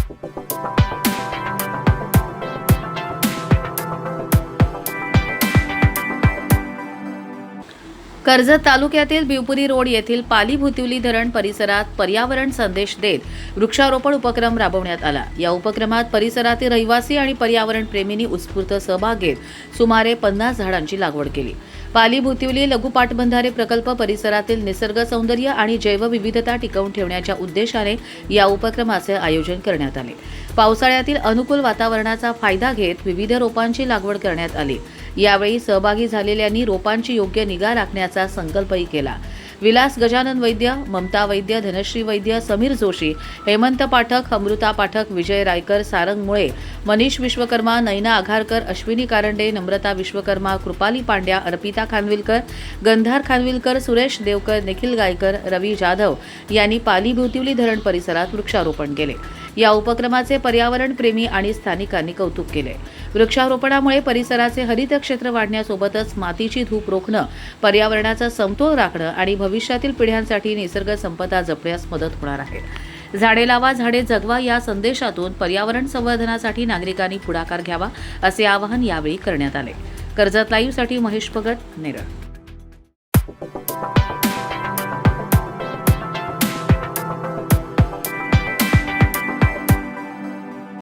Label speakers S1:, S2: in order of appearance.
S1: कर्जत तालुक्यातील भिवपुरी रोड येथील पाली भुतिवली धरण परिसरात पर्यावरण संदेश देत वृक्षारोपण उपक्रम राबवण्यात आला। या उपक्रमात परिसरातील रहिवासी आणि पर्यावरण प्रेमींनी उत्स्फूर्त सहभाग घेत सुमारे 50 झाडांची लागवड केली। पाली भुतिवली लघु पाटबंधारे प्रकल्प परिसरातील निसर्ग सौंदर्य आणि जैवविविधता टिकवून ठेवण्याच्या उद्देशाने या उपक्रमाचे आयोजन करण्यात आले। पावसाळ्यातील अनुकूल वातावरणाचा फायदा घेत विविध रोपांची लागवड करण्यात आली। यावेळी सहभागी झालेल्यांनी रोपांची योग्य निगा राखण्याचा संकल्पही केला। विलास गजानन वैद्य, ममता वैद्य, धनश्री वैद्य, समीर जोशी, हेमंत पाठक, अमृता पाठक, विजय रायकर, सारंग मुळे, मनीष विश्वकर्मा, नैना आघारकर, अश्विनी कारंडे, नम्रता विश्वकर्मा, कृपाली पांड्या, अर्पिता खानविलकर, गंधार खानविलकर, सुरेश देवकर, निखिल गायकर, रवी जाधव यांनी पाली भुतिवली धरण परिसरात वृक्षारोपण केले। या उपक्रमाचे पर्यावरण प्रेमी आणि स्थानिकांनी कौतुक केले। वृक्षारोपणामुळे परिसराचे हरित क्षेत्र वाढण्यासोबतच मातीची धूप रोखणं, पर्यावरणाचा समतोल राखणं आणि भविष्यातील पिढ्यांसाठी निसर्ग संपदा जपण्यास मदत होणार आहे। झाडे लावा, झाडे जगवा या संदेशातून पर्यावरण संवर्धनासाठी नागरिकांनी पुढाकार घ्यावा असे आवाहन यावेळी करण्यात आले। कर्जत लाईव्हसाठी महेश भगत, नेरळ।